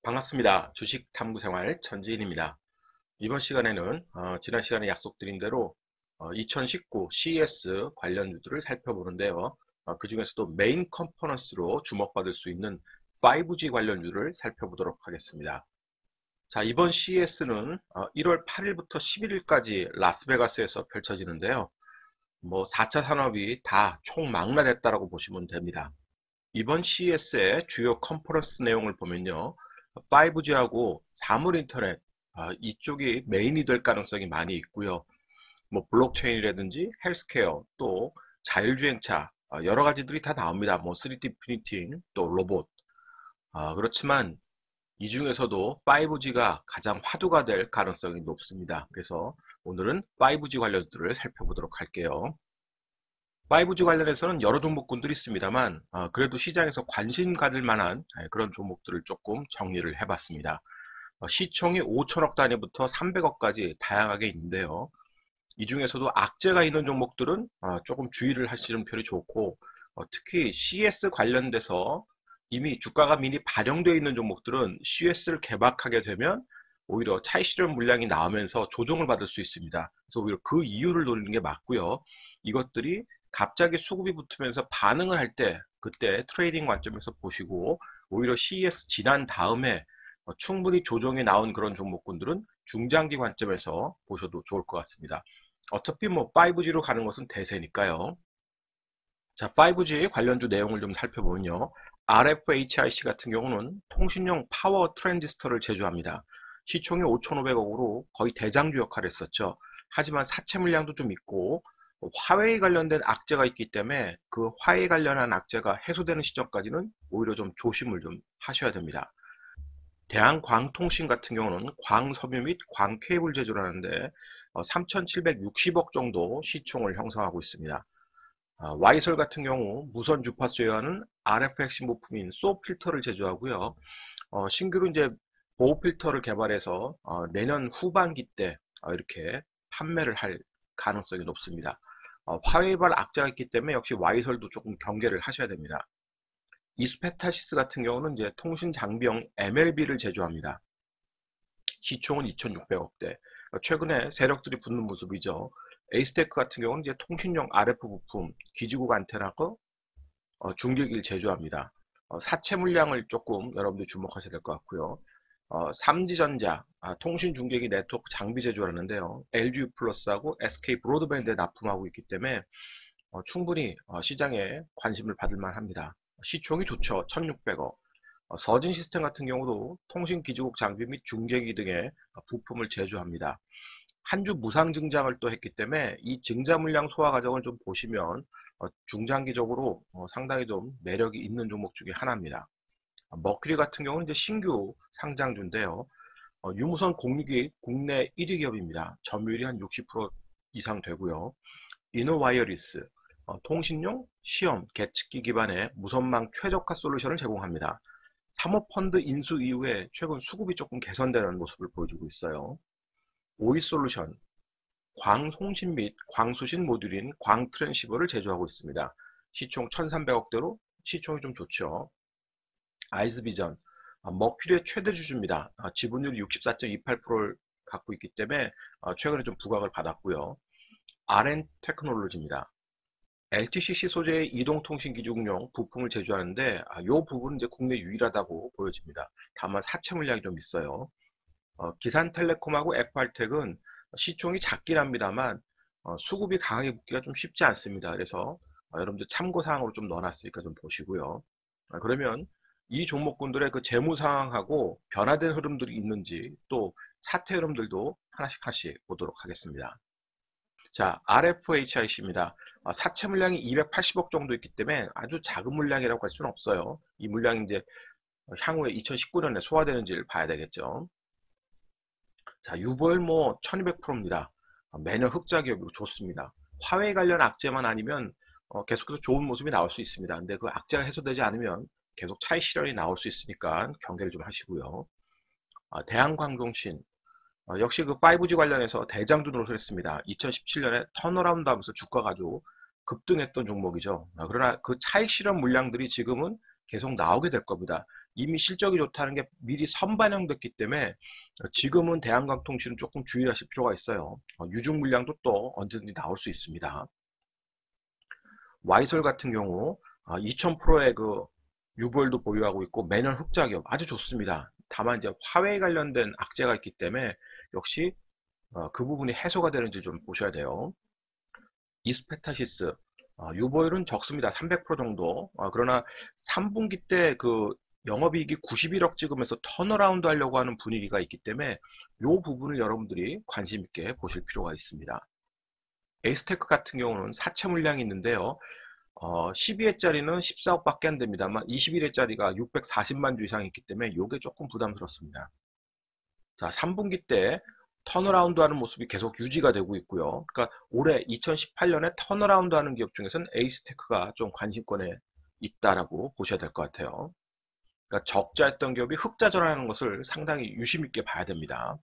반갑습니다. 주식 탐구 생활 전지인입니다. 이번 시간에는 지난 시간에 약속드린 대로 2019 CES 관련주들을 살펴보는데요. 그 중에서도 메인 컴포넌스로 주목받을 수 있는 5G 관련주를 살펴보도록 하겠습니다. 자, 이번 CES는 1월 8일부터 11일까지 라스베가스에서 펼쳐지는데요. 4차 산업이 다 총망라됐다라고 보시면 됩니다. 이번 CES의 주요 컨퍼런스 내용을 보면요. 5G하고 사물인터넷, 이쪽이 메인이 될 가능성이 많이 있고요. 블록체인이라든지 헬스케어, 또 자율주행차, 여러 가지들이 다 나옵니다. 3D 프린팅, 또 로봇. 그렇지만 이 중에서도 5G가 가장 화두가 될 가능성이 높습니다. 그래서 오늘은 5G 관련들을 살펴보도록 할게요. 5G 관련해서는 여러 종목군들이 있습니다만 그래도 시장에서 관심 가질 만한 그런 종목들을 조금 정리를 해봤습니다. 시총이 5천억 단위부터 300억까지 다양하게 있는데요. 이 중에서도 악재가 있는 종목들은 조금 주의를 하시는 편이 좋고, 특히 CS 관련돼서 이미 주가가 미리 반영되어 있는 종목들은 CS를 개박하게 되면 오히려 차익 실현 물량이 나오면서 조정을 받을 수 있습니다. 그래서 오히려 그 이유를 노리는 게 맞고요. 이것들이 갑자기 수급이 붙으면서 반응을 할 때 그때 트레이딩 관점에서 보시고, 오히려 CES 지난 다음에 충분히 조정이 나온 그런 종목군들은 중장기 관점에서 보셔도 좋을 것 같습니다. 어차피 5G로 가는 것은 대세니까요. 자, 5G 관련주 내용을 좀 살펴보면요. RFHIC 같은 경우는 통신용 파워 트랜지스터를 제조합니다. 시총이 5,500억으로 거의 대장주 역할을 했었죠. 하지만 사채 물량도 좀 있고 화웨이 관련된 악재가 있기 때문에 그 화웨이 관련한 악재가 해소되는 시점까지는 오히려 좀 조심을 좀 하셔야 됩니다. 대한광통신 같은 경우는 광섬유 및 광케이블 제조를 하는데 3,760억 정도 시총을 형성하고 있습니다. 와이솔 같은 경우 무선 주파수에 의한 RF 핵심 부품인 소 필터를 제조하고요. 신규로 이제 보호 필터를 개발해서 내년 후반기 때 이렇게 판매를 할 가능성이 높습니다. 화웨이발 악재가 있기 때문에 역시 와이솔도 조금 경계를 하셔야 됩니다. 이스페타시스 같은 경우는 이제 통신 장비용 MLB를 제조합니다. 시총은 2,600억대. 최근에 세력들이 붙는 모습이죠. 에이스테크 같은 경우는 이제 통신용 RF 부품, 기지국 안테나고 중계기를 제조합니다. 사채 물량을 조금 여러분들 주목하셔야 될 것 같고요. 삼지전자, 통신 중계기 네트워크 장비 제조를 하는데요. LG 플러스하고 SK 브로드밴드에 납품하고 있기 때문에 충분히 시장에 관심을 받을 만합니다. 시총이 좋죠. 1,600억. 서진 시스템 같은 경우도 통신 기지국 장비 및 중계기 등의 부품을 제조합니다. 한 주 무상 증장을 또 했기 때문에 이 증자 물량 소화 과정을 좀 보시면 중장기적으로 상당히 좀 매력이 있는 종목 중에 하나입니다. 머큐리 같은 경우는 이제 신규 상장주인데요. 유무선 공유기 국내 1위 기업입니다. 점유율이 한 60% 이상 되고요. 이노와이어리스, 통신용 시험 계측기 기반의 무선망 최적화 솔루션을 제공합니다. 사모펀드 인수 이후에 최근 수급이 조금 개선되는 모습을 보여주고 있어요. 오이솔루션, 광송신 및 광수신 모듈인 광트랜시버를 제조하고 있습니다. 시총 1,300억대로 시총이 좀 좋죠. 아이즈비전, 머큐리의 최대 주주입니다. 지분율이 64.28%를 갖고 있기 때문에 최근에 좀 부각을 받았고요. RN테크놀로지입니다. LTCC 소재의 이동통신기지국용 부품을 제조하는데 이 부분은 이제 국내 유일하다고 보여집니다. 다만 사채 물량이 좀 있어요. 기산텔레콤하고 에코알텍은 시총이 작긴 합니다만 수급이 강하게 붙기가 좀 쉽지 않습니다. 그래서 여러분들 참고사항으로 좀 넣어놨으니까 좀 보시고요. 그러면 이 종목군들의 그 재무 상황하고 변화된 흐름들이 있는지 또 차트 흐름들도 하나씩 보도록 하겠습니다. 자, RFHIC입니다. 사채 물량이 280억 정도 있기 때문에 아주 작은 물량이라고 할 수는 없어요. 이 물량이 이제 향후에 2019년에 소화되는지를 봐야 되겠죠. 자, 유보율 1200%입니다. 매년 흑자 기업이고 좋습니다. 화웨이 관련 악재만 아니면 계속해서 좋은 모습이 나올 수 있습니다. 근데 그 악재가 해소되지 않으면 계속 차익 실현이 나올 수 있으니까 경계를 좀 하시고요. 대한광동신, 역시 그 5G 관련해서 대장주 노릇을 했습니다. 2017년에 턴어라운드 하면서 주가가 아주 급등했던 종목이죠. 그러나 그 차익 실현 물량들이 지금은 계속 나오게 될 겁니다. 이미 실적이 좋다는 게 미리 선반영됐기 때문에 지금은 대한광통신은 조금 주의하실 필요가 있어요. 유중 물량도 또 언제든지 나올 수 있습니다. 와이솔 같은 경우 2000%의 그 유보율도 보유하고 있고 매년 흑자 기업 아주 좋습니다. 다만 이제 화웨이 관련된 악재가 있기 때문에 역시 그 부분이 해소가 되는지 좀 보셔야 돼요. 이스페타시스 유보율은 적습니다. 300% 정도. 그러나 3분기 때 그 영업이익이 91억 찍으면서 턴어라운드 하려고 하는 분위기가 있기 때문에 이 부분을 여러분들이 관심 있게 보실 필요가 있습니다. 에이스테크 같은 경우는 사채 물량이 있는데요. 12회짜리는 14억밖에 안 됩니다만 21회짜리가 640만 주 이상 있기 때문에 이게 조금 부담스럽습니다. 자, 3분기 때 턴어라운드 하는 모습이 계속 유지가 되고 있고요. 그러니까 올해 2018년에 턴어라운드 하는 기업 중에서는 에이스테크가 좀 관심권에 있다라고 보셔야 될 것 같아요. 그러니까 적자했던 기업이 흑자 전환하는 것을 상당히 유심 있게 봐야 됩니다.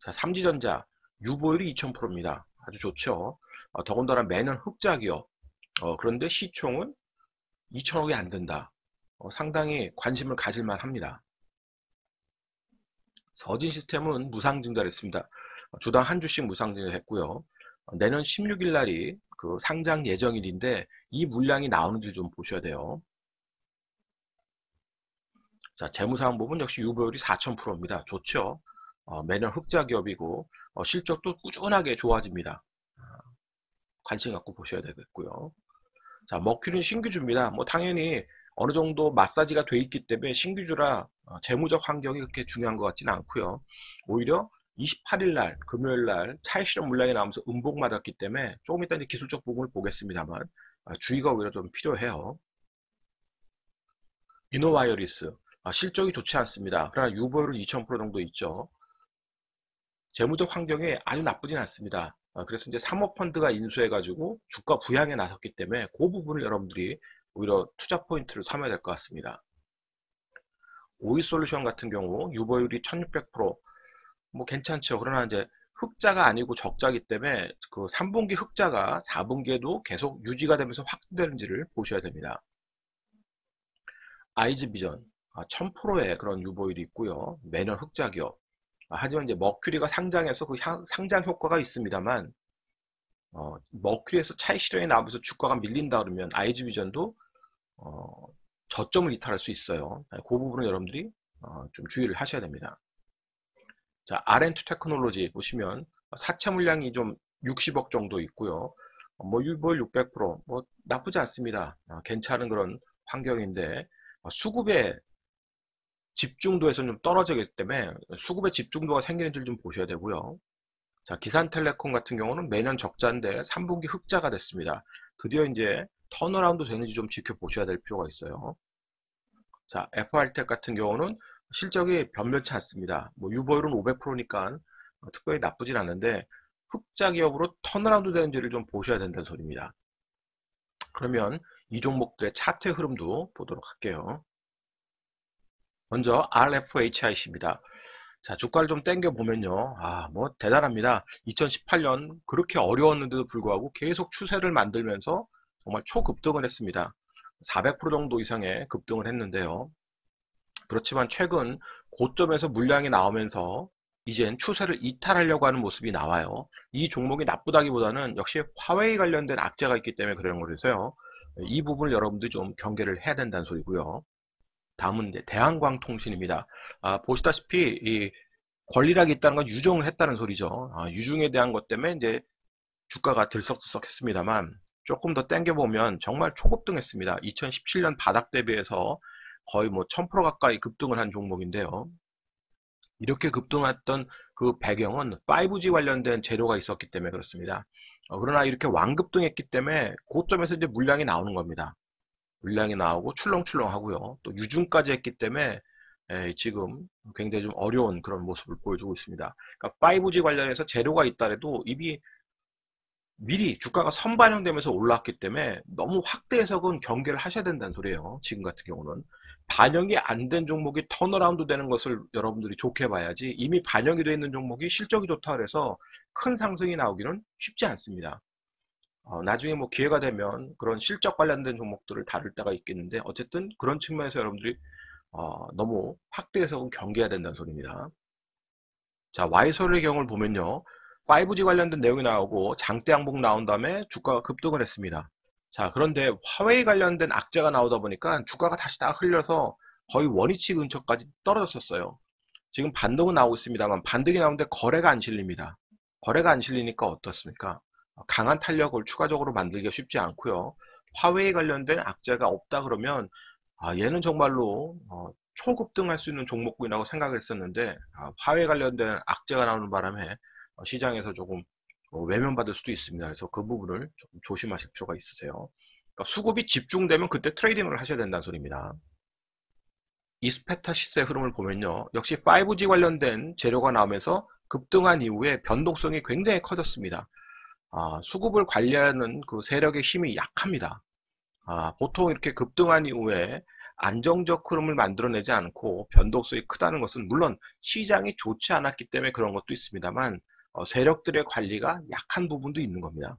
자, 삼지전자 유보율이 2000%입니다. 아주 좋죠. 더군다나 매년 흑자 기업. 그런데 시총은 2천억이 안 된다. 상당히 관심을 가질만 합니다. 서진 시스템은 무상 증자를 했습니다. 주당 한 주씩 무상 증자했고요. 내년 16일 날이 그 상장 예정일인데 이 물량이 나오는지 좀 보셔야 돼요. 자, 재무사항 역시 유보율이 4000%입니다. 좋죠. 매년 흑자 기업이고 실적도 꾸준하게 좋아집니다. 관심 갖고 보셔야 되겠고요. 자, 머큐리는 신규주입니다. 뭐 당연히 어느 정도 마사지가 돼 있기 때문에 신규주라 재무적 환경이 그렇게 중요한 것 같지는 않고요. 오히려 28일 날 금요일 날 차익 실현 물량이 나오면서 음봉 맞았기 때문에 조금 이따 이제 기술적 부분을 보겠습니다만 주의가 오히려 좀 필요해요. 이노와이어리스 실적이 좋지 않습니다. 그러나 유보율은 2000% 정도 있죠. 재무적 환경이 아주 나쁘진 않습니다. 그래서 이제 사모펀드가 인수해가지고 주가 부양에 나섰기 때문에 그 부분을 여러분들이 오히려 투자 포인트를 삼아야 될 것 같습니다. 오이솔루션 같은 경우 유보율이 1600%, 뭐 괜찮죠. 그러나 이제 흑자가 아니고 적자기 때문에 그 3분기 흑자가 4분기에도 계속 유지가 되면서 확대되는지를 보셔야 됩니다. 아이즈비전 1000%의 그런 유보율이 있고요. 매년 흑자 기업. 하지만 이제 머큐리가 상장해서 그 상장 효과가 있습니다만 머큐리에서 차익 실현이 나오면서 주가가 밀린다 그러면 아이즈비전도 저점을 이탈할 수 있어요. 그 부분은 여러분들이 좀 주의를 하셔야 됩니다. 자, R&2 테크놀로지 보시면 사채 물량이 좀 60억 정도 있고요. 뭐 유보율 600%, 뭐 나쁘지 않습니다. 괜찮은 그런 환경인데 수급의 집중도에서 좀 떨어지기 때문에 수급의 집중도가 생기는지를 좀 보셔야 되고요. 자, 기산텔레콤 같은 경우는 매년 적자인데 3분기 흑자가 됐습니다. 드디어 이제 턴어라운드 되는지 좀 지켜보셔야 될 필요가 있어요. 자, FRTech 같은 경우는 실적이 변변치 않습니다. 뭐 유보율은 500%니까 특별히 나쁘진 않은데 흑자 기업으로 턴어라운드 되는지를 좀 보셔야 된다는 소리입니다. 그러면 이 종목들의 차트 흐름도 보도록 할게요. 먼저 RFHIC입니다. 자, 주가를 좀 땡겨 보면요. 뭐 대단합니다. 2018년 그렇게 어려웠는데도 불구하고 계속 추세를 만들면서 정말 초급등을 했습니다. 400% 정도 이상의 급등을 했는데요. 그렇지만 최근 고점에서 물량이 나오면서 이젠 추세를 이탈하려고 하는 모습이 나와요. 이 종목이 나쁘다기보다는 역시 화웨이 관련된 악재가 있기 때문에 그런 거라서요. 이 부분을 여러분들이 좀 경계를 해야 된다는 소리고요. 다음은 이제 대한광통신입니다. 보시다시피 이 권리락이 있다는 건 유종을 했다는 소리죠. 유중에 대한 것 때문에 이제 주가가 들썩들썩했습니다만 조금 더 땡겨보면 정말 초급등했습니다. 2017년 바닥 대비해서 거의 뭐 1000% 가까이 급등을 한 종목인데요. 이렇게 급등했던 그 배경은 5G 관련된 재료가 있었기 때문에 그렇습니다. 그러나 이렇게 왕급등했기 때문에 고점에서 이제 물량이 나오는 겁니다. 물량이 나오고 출렁출렁 하고요. 또 유중까지 했기 때문에 지금 굉장히 좀 어려운 그런 모습을 보여주고 있습니다. 그러니까 5G 관련해서 재료가 있다래도 이미 미리 주가가 선반영되면서 올라왔기 때문에 너무 확대 해석은 경계를 하셔야 된다는 소리예요. 지금 같은 경우는 반영이 안 된 종목이 턴어라운드 되는 것을 여러분들이 좋게 봐야지 이미 반영이 되어 있는 종목이 실적이 좋다 그래서 큰 상승이 나오기는 쉽지 않습니다. 나중에 뭐 기회가 되면 그런 실적 관련된 종목들을 다룰 때가 있겠는데 어쨌든 그런 측면에서 여러분들이 너무 확대해서 경계해야 된다는 소리입니다. 자, Y솔의 경우를 보면요. 5G 관련된 내용이 나오고 장대 양봉 나온 다음에 주가가 급등을 했습니다. 자, 그런데 화웨이 관련된 악재가 나오다 보니까 주가가 다시 다 흘려서 거의 원위치 근처까지 떨어졌었어요. 지금 반등은 나오고 있습니다만 반등이 나오는데 거래가 안 실립니다. 거래가 안 실리니까 어떻습니까? 강한 탄력을 추가적으로 만들기가 쉽지 않고요. 화웨이 관련된 악재가 없다 그러면 얘는 정말로 초급등할 수 있는 종목군이라고 생각을 했었는데 화웨이 관련된 악재가 나오는 바람에 시장에서 조금 외면받을 수도 있습니다. 그래서 그 부분을 조금 조심하실 필요가 있으세요. 그러니까 수급이 집중되면 그때 트레이딩을 하셔야 된다는 소리입니다. 이스페타시스의 흐름을 보면요. 역시 5G 관련된 재료가 나오면서 급등한 이후에 변동성이 굉장히 커졌습니다. 수급을 관리하는 그 세력의 힘이 약합니다. 보통 이렇게 급등한 이후에 안정적 흐름을 만들어내지 않고 변동성이 크다는 것은 물론 시장이 좋지 않았기 때문에 그런 것도 있습니다만 세력들의 관리가 약한 부분도 있는 겁니다.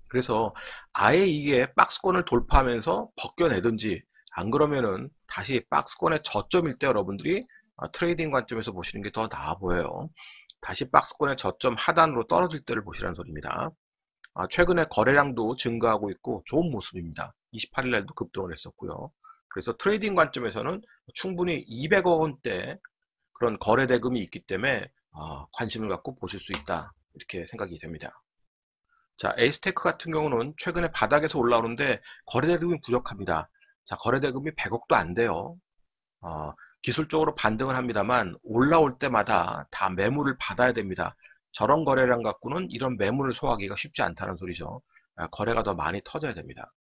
그래서 아예 이게 박스권을 돌파하면서 벗겨내든지 안 그러면은 다시 박스권의 저점일 때 여러분들이 트레이딩 관점에서 보시는 게 더 나아 보여요. 다시 박스권의 저점 하단으로 떨어질 때를 보시라는 소리입니다. 최근에 거래량도 증가하고 있고 좋은 모습입니다. 28일 날도 급등을 했었고요. 그래서 트레이딩 관점에서는 충분히 200억 원대 그런 거래 대금이 있기 때문에 관심을 갖고 보실 수 있다. 이렇게 생각이 됩니다. 자, 에이스테크 같은 경우는 최근에 바닥에서 올라오는데 거래 대금이 부족합니다. 자, 거래 대금이 100억도 안 돼요. 기술적으로 반등을 합니다만 올라올 때마다 다 매물을 받아야 됩니다. 저런 거래량 갖고는 이런 매물을 소화하기가 쉽지 않다는 소리죠. 거래가 더 많이 터져야 됩니다.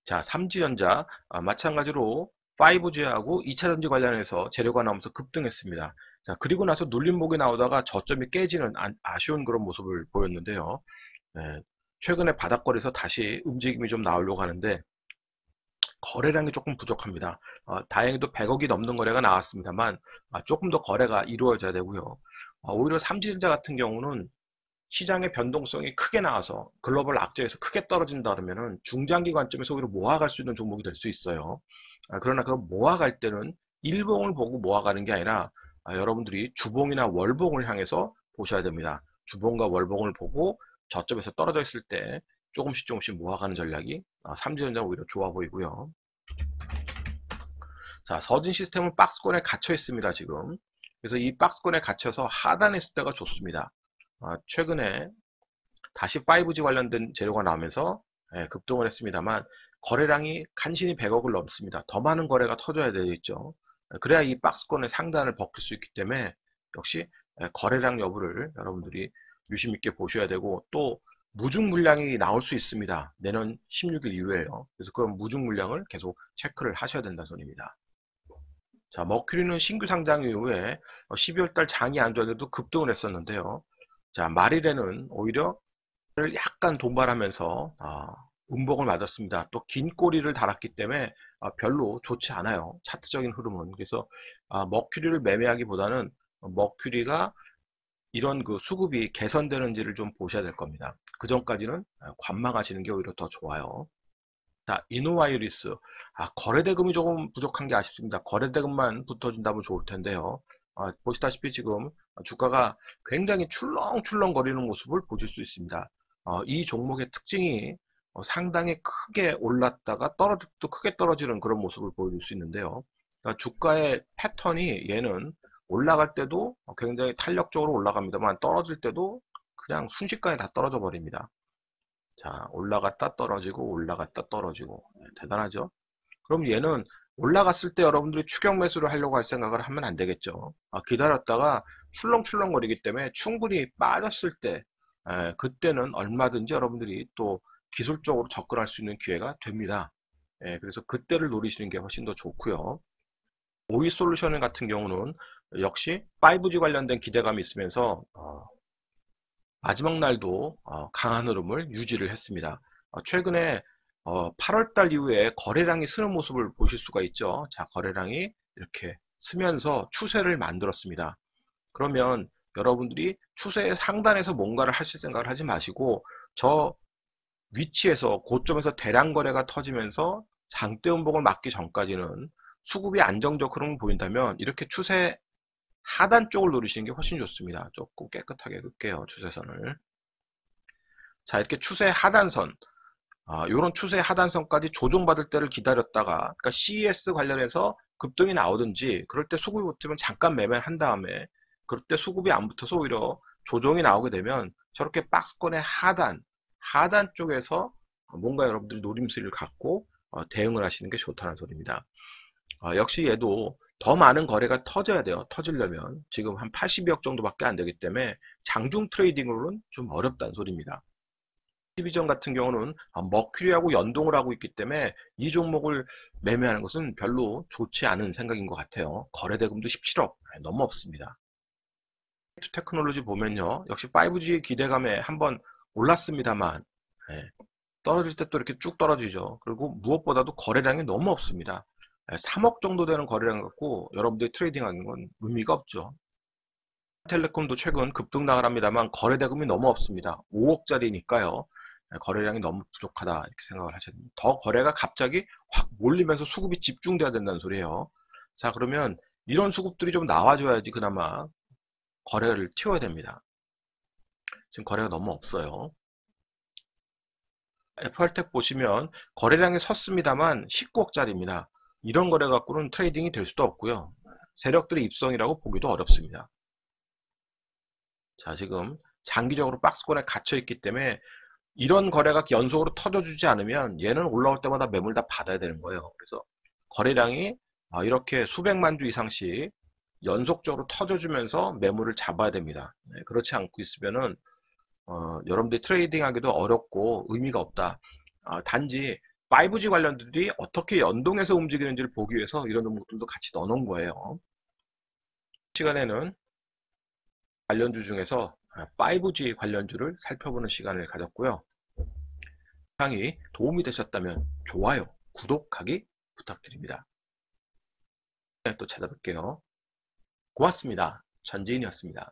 자, 삼지전자 마찬가지로 5G하고 2차전지 관련해서 재료가 나오면서 급등했습니다. 자, 그리고 나서 눌림목이 나오다가 저점이 깨지는 아쉬운 그런 모습을 보였는데요. 최근에 바닥거리에서 다시 움직임이 좀 나오려고 하는데 거래량이 조금 부족합니다. 다행히도 100억이 넘는 거래가 나왔습니다만 조금 더 거래가 이루어져야 되고요. 오히려 삼지전자 같은 경우는 시장의 변동성이 크게 나와서 글로벌 악재에서 크게 떨어진다 그러면은 중장기 관점에서 오히려 모아갈 수 있는 종목이 될 수 있어요. 그러나 그 모아갈 때는 일봉을 보고 모아가는 게 아니라 여러분들이 주봉이나 월봉을 향해서 보셔야 됩니다. 주봉과 월봉을 보고 저점에서 떨어져 있을 때 조금씩 조금씩 모아가는 전략이 삼지전자는 오히려 좋아 보이고요. 자, 서진 시스템은 박스권에 갇혀 있습니다, 지금. 그래서 이 박스권에 갇혀서 하단에 있을 때가 좋습니다. 최근에 다시 5G 관련된 재료가 나오면서 급등을 했습니다만 거래량이 간신히 100억을 넘습니다. 더 많은 거래가 터져야 되겠죠. 그래야 이 박스권의 상단을 벗길 수 있기 때문에 역시 거래량 여부를 여러분들이 유심 있게 보셔야 되고 또 무중 물량이 나올 수 있습니다. 내년 16일 이후에요. 그래서 그런 무중 물량을 계속 체크를 하셔야 된다는 소리입니다. 자, 머큐리는 신규 상장 이후에 12월 달 장이 안 좋았는데도 급등을 했었는데요. 자, 마릴에는 오히려 약간 동반하면서 음봉을 맞았습니다. 또 긴 꼬리를 달았기 때문에 별로 좋지 않아요. 차트적인 흐름은. 그래서 머큐리를 매매하기보다는 머큐리가 이런 그 수급이 개선되는지를 좀 보셔야 될 겁니다. 그 전까지는 관망하시는 게 오히려 더 좋아요. 자, 이노와이리스. 거래 대금이 조금 부족한 게 아쉽습니다. 거래 대금만 붙어준다면 좋을 텐데요. 보시다시피 지금 주가가 굉장히 출렁출렁 거리는 모습을 보실 수 있습니다. 이 종목의 특징이 상당히 크게 올랐다가 떨어질 또 크게 떨어지는 그런 모습을 보여줄 수 있는데요. 그러니까 주가의 패턴이 얘는 올라갈 때도 굉장히 탄력적으로 올라갑니다만 떨어질 때도 그냥 순식간에 다 떨어져 버립니다. 자, 올라갔다 떨어지고 올라갔다 떨어지고 대단하죠? 그럼 얘는 올라갔을 때 여러분들이 추격 매수를 하려고 할 생각을 하면 안 되겠죠. 기다렸다가 출렁출렁거리기 때문에 충분히 빠졌을 때 그때는 얼마든지 여러분들이 또 기술적으로 접근할 수 있는 기회가 됩니다. 그래서 그때를 노리시는 게 훨씬 더 좋고요. 오이솔루션 같은 경우는 역시 5G 관련된 기대감이 있으면서 마지막 날도 강한 흐름을 유지를 했습니다. 최근에 8월달 이후에 거래량이 쓰는 모습을 보실 수가 있죠. 자, 거래량이 이렇게 쓰면서 추세를 만들었습니다. 그러면 여러분들이 추세의 상단에서 뭔가를 하실 생각을 하지 마시고 저 위치에서 고점에서 대량 거래가 터지면서 장대 음봉을 맞기 전까지는 수급이 안정적으로 보인다면 이렇게 추세 하단 쪽을 노리시는 게 훨씬 좋습니다. 조금 깨끗하게 긋게요, 추세선을. 자, 이렇게 추세 하단선, 이런 추세 하단선까지 조정받을 때를 기다렸다가, 그러니까 CES 관련해서 급등이 나오든지, 그럴 때 수급이 붙으면 잠깐 매매를 한 다음에, 그럴 때 수급이 안 붙어서 오히려 조정이 나오게 되면 저렇게 박스권의 하단 쪽에서 뭔가 여러분들이 노림수를 갖고 대응을 하시는 게 좋다는 소리입니다. 역시 얘도 더 많은 거래가 터져야 돼요. 터지려면 지금 한 82억 정도밖에 안 되기 때문에 장중 트레이딩으로는 좀 어렵다는 소리입니다. 디비전 같은 경우는 머큐리하고 연동을 하고 있기 때문에 이 종목을 매매하는 것은 별로 좋지 않은 생각인 것 같아요. 거래대금도 17억 너무 없습니다. 테크놀로지 보면요, 역시 5G 기대감에 한번 올랐습니다만 떨어질 때 또 이렇게 쭉 떨어지죠. 그리고 무엇보다도 거래량이 너무 없습니다. 3억 정도 되는 거래량 갖고 여러분들이 트레이딩하는 건 의미가 없죠. 텔레콤도 최근 급등 나가랍니다만 거래대금이 너무 없습니다. 5억짜리니까요. 거래량이 너무 부족하다 이렇게 생각을 하셔야 됩니다. 더 거래가 갑자기 확 몰리면서 수급이 집중돼야 된다는 소리예요. 자, 그러면 이런 수급들이 좀 나와줘야지 그나마 거래를 튀어야 됩니다. 지금 거래가 너무 없어요. FR텍 보시면 거래량이 섰습니다만 19억짜리입니다. 이런 거래 갖고는 트레이딩이 될 수도 없고요. 세력들의 입성이라고 보기도 어렵습니다. 자, 지금 장기적으로 박스권에 갇혀 있기 때문에 이런 거래가 연속으로 터져주지 않으면 얘는 올라올 때마다 매물 다 받아야 되는 거예요. 그래서 거래량이 이렇게 수백만 주 이상씩 연속적으로 터져주면서 매물을 잡아야 됩니다. 그렇지 않고 있으면은 여러분들이 트레이딩 하기도 어렵고 의미가 없다. 단지 5G 관련들이 어떻게 연동해서 움직이는지를 보기 위해서 이런 종목들도 같이 넣어놓은 거예요. 시간에는 관련주 중에서 5G 관련주를 살펴보는 시간을 가졌고요. 영상이 도움이 되셨다면 좋아요, 구독하기 부탁드립니다. 또 찾아뵐게요. 고맙습니다. 전지인이었습니다.